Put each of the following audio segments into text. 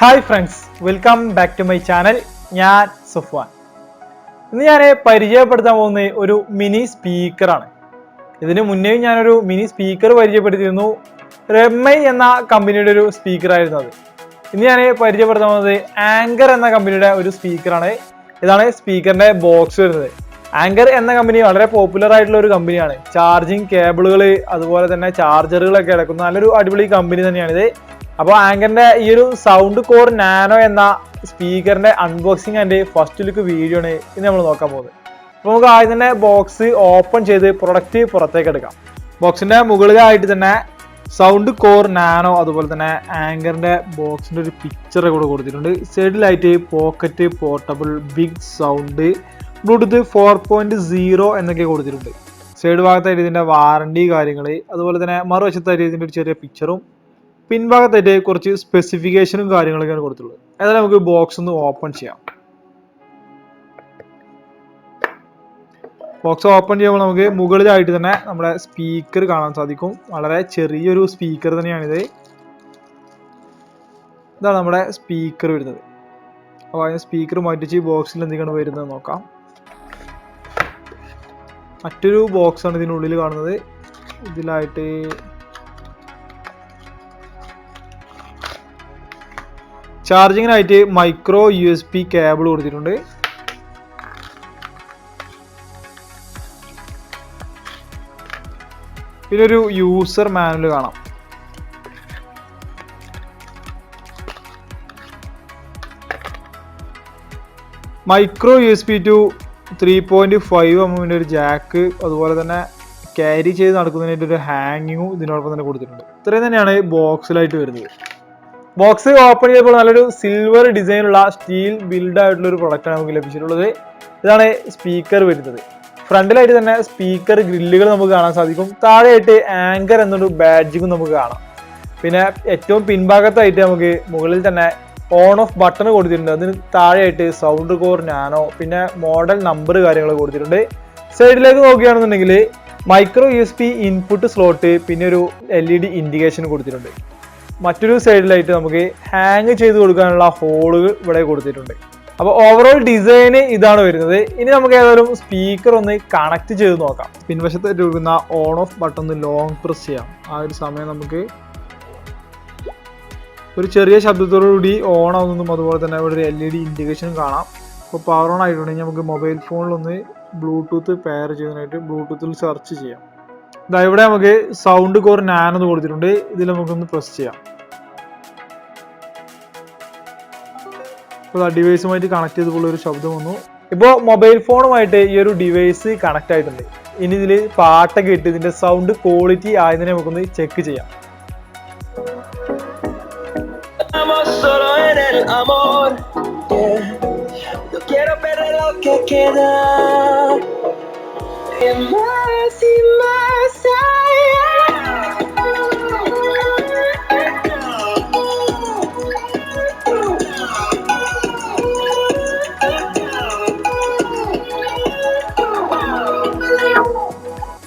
Hi friends, welcome back to my channel. ഞാൻ സുഫ്വാൻ. ഇന്ന് ഞാൻ പരിചയപ്പെടുത്താൻ പോകുന്ന ഒരു മിനി സ്പീക്കറാണ്. ഇതിന് മുന്നേ ഞാനൊരു മിനി സ്പീക്കർ പരിചയപ്പെടുത്തിയിരുന്നു. റെമ്മൈ എന്ന കമ്പനിയുടെ ഒരു സ്പീക്കറായിരുന്നു അത്. ഇന്ന് ഞാൻ പരിചയപ്പെടുത്താൻ പോകുന്നത് ആങ്കർ എന്ന കമ്പനിയുടെ ഒരു സ്പീക്കറാണ്. ഇതാണ് സ്പീക്കറിന്റെ ബോക്സ് വരുന്നത്. ആങ്കർ എന്ന കമ്പനി വളരെ പോപ്പുലർ ആയിട്ടുള്ള ഒരു കമ്പനിയാണ്. ചാർജിങ് കേബിളുകൾ അതുപോലെ തന്നെ ചാർജറുകളൊക്കെ ഇറക്കുന്ന നല്ലൊരു അടിപൊളി കമ്പനി തന്നെയാണിത്. അപ്പോൾ ആങ്കറിന്റെ ഈ ഒരു സൗണ്ട് കോർ നാനോ എന്ന സ്പീക്കറിന്റെ unboxing and first look video ആണ് ഇന്ന് നമ്മൾ നോക്കാൻ പോകുന്നത്. അപ്പോൾ നമുക്ക് ആദ്യം തന്നെ ബോക്സ് ഓപ്പൺ ചെയ്ത് പ്രൊഡക്റ്റ് പുറത്തേക്ക് എടുക്കാം. ബോക്സിന്റെ മുകളിലായിട്ട് തന്നെ സൗണ്ട് കോർ നാനോ അതുപോലെ തന്നെ ആങ്കറിന്റെ ബോക്സിന്റെ ഒരു പിക്ചർ കൂടെ കൊടുത്തിട്ടുണ്ട്. സൈഡിലായിട്ട് pocket portable big sound Bluetooth 4.0 എന്നൊക്കെ കൊടുത്തിട്ടുണ്ട്. സൈഡ് ഭാഗത്തായിട്ട് ഇതിന്റെ വാറണ്ടി കാര്യങ്ങൾ, അതുപോലെ തന്നെ മറുവശത്തായിട്ട് ഇതിന്റെ ഒരു ചെറിയ പിക്ചറും പിൻഭാഗത്തായിട്ട് കുറച്ച് സ്പെസിഫിക്കേഷനും കാര്യങ്ങളൊക്കെയാണ് കൊടുത്തിട്ടുള്ളത്. ഏതായാലും നമുക്ക് ബോക്സ് ഒന്ന് ഓപ്പൺ ചെയ്യാം. ബോക്സ് ഓപ്പൺ ചെയ്യുമ്പോൾ നമുക്ക് മുകളിലായിട്ട് തന്നെ നമ്മുടെ സ്പീക്കർ കാണാൻ സാധിക്കും. വളരെ ചെറിയൊരു സ്പീക്കർ തന്നെയാണിത്. ഇതാണ് നമ്മുടെ സ്പീക്കർ വരുന്നത്. അപ്പോൾ അതിന് സ്പീക്കർ മാറ്റിച്ച് ബോക്സിൽ എന്തൊക്കെയാണ് വരുന്നത് നോക്കാം. മറ്റൊരു ബോക്സാണ് ഇതിനുള്ളിൽ കാണുന്നത്. ഇതിലായിട്ട് ചാർജിങ്ങിനായിട്ട് മൈക്രോ USB കേബിൾ കൊടുത്തിട്ടുണ്ട്. പിന്നെ ഒരു യൂസർ മാനുവൽ കാണാം. മൈക്രോ USB ടു 3.5 mm ഒരു ജാക്ക്, അതുപോലെ തന്നെ ക്യാരി ചെയ്ത് നടക്കുന്നതിനായിട്ട് ഒരു ഹാങ്ങിങ്ങും ഇതിനോടൊപ്പം തന്നെ കൊടുത്തിട്ടുണ്ട്. ഇത്രയും തന്നെയാണ് ബോക്സിലായിട്ട് വരുന്നത്. ബോക്സ് ഓപ്പൺ ചെയ്തപ്പോൾ നല്ലൊരു സിൽവർ ഡിസൈനുള്ള സ്റ്റീൽ ബിൽഡ് ആയിട്ടുള്ള ഒരു പ്രൊഡക്റ്റാണ് നമുക്ക് ലഭിച്ചിട്ടുള്ളത്. ഇതാണ് സ്പീക്കർ വരുന്നത്. ഫ്രണ്ടിലായിട്ട് തന്നെ സ്പീക്കർ ഗ്രില്ലുകൾ നമുക്ക് കാണാൻ സാധിക്കും. താഴെയായിട്ട് ആങ്കർ എന്നൊരു ബാഡ്ജിങ്ങും നമുക്ക് കാണാം. പിന്നെ ഏറ്റവും പിൻഭാഗത്തായിട്ട് നമുക്ക് മുകളിൽ തന്നെ ഓൺ ഓഫ് ബട്ടൺ കൊടുത്തിട്ടുണ്ട്. അതിന് താഴെയായിട്ട് സൗണ്ട് കോർ നാനോ, പിന്നെ മോഡൽ നമ്പർ കാര്യങ്ങൾ കൊടുത്തിട്ടുണ്ട്. സൈഡിലേക്ക് നോക്കുകയാണെന്നുണ്ടെങ്കിൽ മൈക്രോ USB ഇൻപുട്ട് സ്ലോട്ട്, പിന്നെ ഒരു LED ഇൻഡിക്കേഷൻ കൊടുത്തിട്ടുണ്ട്. മറ്റൊരു സൈഡിലായിട്ട് നമുക്ക് ഹാങ് ചെയ്ത് കൊടുക്കാനുള്ള ഹോളുകൾ ഇവിടെ കൊടുത്തിട്ടുണ്ട്. അപ്പോൾ ഓവറോൾ ഡിസൈന് ഇതാണ് വരുന്നത്. ഇനി നമുക്ക് ഏതായാലും സ്പീക്കർ ഒന്ന് കണക്ട് ചെയ്ത് നോക്കാം. പിൻവശത്തായിട്ട് കൊടുക്കുന്ന ഓൺ ഓഫ് ബട്ടൺ ഒന്ന് ലോങ് പ്രസ് ചെയ്യാം. ആ ഒരു സമയം നമുക്ക് ഒരു ചെറിയ ശബ്ദത്തോടുകൂടി ഓൺ ആവുന്നതും അതുപോലെ തന്നെ ഇവിടെ ഒരു LED ഇൻഡിക്കേഷനും കാണാം. അപ്പോൾ പവർ ഓൺ ആയിട്ടുണ്ടെങ്കിൽ നമുക്ക് മൊബൈൽ ഫോണിലൊന്ന് ബ്ലൂടൂത്ത് പെയർ ചെയ്യുന്നതിനായിട്ട് ബ്ലൂടൂത്തിൽ സെർച്ച് ചെയ്യാം. ഇവിടെ നമുക്ക് സൗണ്ട് കോർ നാനോ എന്ന് കൊടുത്തിട്ടുണ്ട്. ഇതിൽ നമുക്കൊന്ന് പ്രസ് ചെയ്യാം. ഇപ്പോൾ ഡിവൈസുമായിട്ട് കണക്ട് ചെയ്തപ്പോൾ ഒരു ശബ്ദം വന്നു. ഇപ്പോൾ മൊബൈൽ ഫോണുമായിട്ട് ഈ ഒരു ഡിവൈസ് കണക്ട് ആയിട്ടുണ്ട്. ഇനി ഇതിൽ പാട്ടൊക്കെ ഇട്ട് ഇതിന്റെ സൗണ്ട് ക്വാളിറ്റി ആയതിനെ നമുക്കൊന്ന് ചെക്ക് ചെയ്യാം.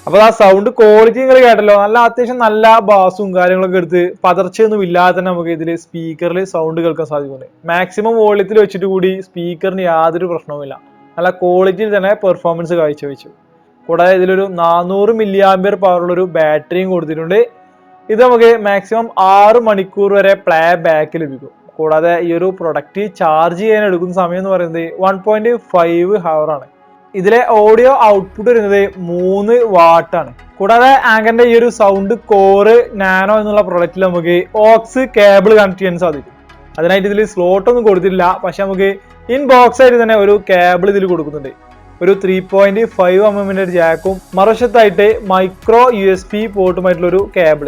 അപ്പോൾ ആ സൗണ്ട് ക്വാളിറ്റി നിങ്ങൾ കേട്ടല്ലോ. അത്യാവശ്യം നല്ല ബാസും കാര്യങ്ങളൊക്കെ എടുത്ത് പതർച്ചയൊന്നും ഇല്ലാതെ തന്നെ നമുക്ക് ഇതിൽ സ്പീക്കറിൽ സൗണ്ട് കേൾക്കാൻ സാധിക്കുന്നുണ്ട്. മാക്സിമം വോളിയത്തിൽ വെച്ചിട്ട് കൂടി സ്പീക്കറിന് യാതൊരു പ്രശ്നവുമില്ല. നല്ല ക്വാളിറ്റിയിൽ തന്നെ പെർഫോമൻസ് കാഴ്ചവെച്ചു. കൂടാതെ ഇതിലൊരു 400 mAh പവറുള്ളൊരു ബാറ്ററിയും കൊടുത്തിട്ടുണ്ട്. ഇത് നമുക്ക് മാക്സിമം 6 മണിക്കൂർ വരെ പ്ലേ ബാക്ക് ലഭിക്കും. കൂടാതെ ഈ ഒരു പ്രൊഡക്റ്റ് ചാർജ് ചെയ്യാൻ എടുക്കുന്ന സമയം എന്ന് പറയുന്നത് 1.5 hour ആണ്. ഇതിലെ ഓഡിയോ ഔട്ട്പുട്ട് വരുന്നത് 3 വാട്ടാണ്. കൂടാതെ ആങ്കറിന്റെ ഈ ഒരു സൗണ്ട് കോർ നാനോ എന്നുള്ള പ്രൊഡക്റ്റിൽ നമുക്ക് ഓക്സ് കേബിൾ കണക്ട് ചെയ്യാൻ സാധിക്കും. അതിനായിട്ട് ഇതിൽ സ്ലോട്ട് ഒന്നും കൊടുത്തിട്ടില്ല. പക്ഷെ നമുക്ക് ഇൻ ബോക്സ് ആയിട്ട് തന്നെ ഒരു കേബിൾ ഇതിൽ കൊടുക്കുന്നുണ്ട്. ഒരു 3.5 mm ഒരു ജാക്കും മറുവശത്തായിട്ട് മൈക്രോ USB പോർട്ടുമായിട്ടുള്ള ഒരു കേബിൾ.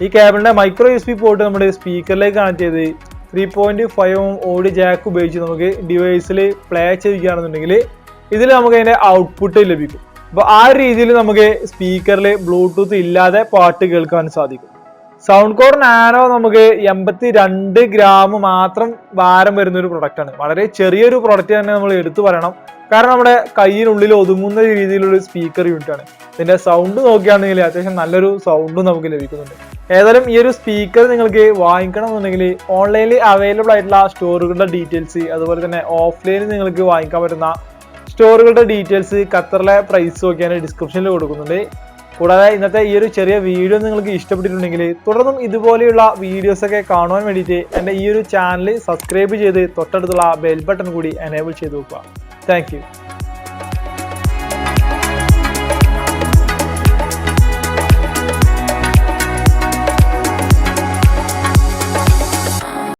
ഈ കേബിളിന്റെ മൈക്രോ USB പോർട്ട് നമ്മുടെ സ്പീക്കറിലേക്ക് കണക്ട് ചെയ്ത് 3.5 mm ഓഡിയോ ജാക്ക് ഉപയോഗിച്ച് നമുക്ക് ഡിവൈസിൽ പ്ലേ ചെയ്യുകയാണെന്നുണ്ടെങ്കിൽ ഇതിൽ നമുക്ക് അതിന്റെ ഔട്ട്പുട്ട് ലഭിക്കും. അപ്പോൾ ആ രീതിയിൽ നമുക്ക് സ്പീക്കറിൽ ബ്ലൂടൂത്ത് ഇല്ലാതെ പാട്ട് കേൾക്കാൻ സാധിക്കും. സൗണ്ട് കോർ നാനോ നമുക്ക് 82 gram മാത്രം ഭാരം വരുന്ന ഒരു പ്രൊഡക്റ്റാണ്. വളരെ ചെറിയൊരു പ്രൊഡക്റ്റ് തന്നെ നമ്മൾ എടുത്തു പറയണം. കാരണം നമ്മുടെ കയ്യിനുള്ളിൽ ഒതുങ്ങുന്ന രീതിയിലുള്ള സ്പീക്കർ യൂണിറ്റ് ആണ്. ഇതിന്റെ സൗണ്ട് നോക്കുകയാണെങ്കിൽ അത്യാവശ്യം നല്ലൊരു സൗണ്ടും നമുക്ക് ലഭിക്കുന്നുണ്ട്. ഏതായാലും ഈ ഒരു സ്പീക്കർ നിങ്ങൾക്ക് വാങ്ങിക്കണം എന്നുണ്ടെങ്കിൽ ഓൺലൈനിൽ അവൈലബിൾ ആയിട്ടുള്ള സ്റ്റോറുകളുടെ ഡീറ്റെയിൽസ്, അതുപോലെ തന്നെ ഓഫ്ലൈനിൽ നിങ്ങൾക്ക് വാങ്ങിക്കാൻ പറ്റുന്ന സ്റ്റോറുകളുടെ ഡീറ്റെയിൽസ്, ഖത്തറിലെ പ്രൈസ് നോക്കിയാൽ ഡിസ്ക്രിപ്ഷനിൽ കൊടുക്കുന്നുണ്ട്. കൂടാതെ ഇന്നത്തെ ഈ ഒരു ചെറിയ വീഡിയോ നിങ്ങൾക്ക് ഇഷ്ടപ്പെട്ടിട്ടുണ്ടെങ്കിൽ തുടർന്നും ഇതുപോലെയുള്ള വീഡിയോസ് ഒക്കെ കാണുവാൻ വേണ്ടിയിട്ട് എൻ്റെ ഈ ഒരു ചാനൽ സബ്സ്ക്രൈബ് ചെയ്ത് തൊട്ടടുത്തുള്ള ബെൽ ബട്ടൺ കൂടി എനേബിൾ ചെയ്ത് വെക്കുക. Thank you.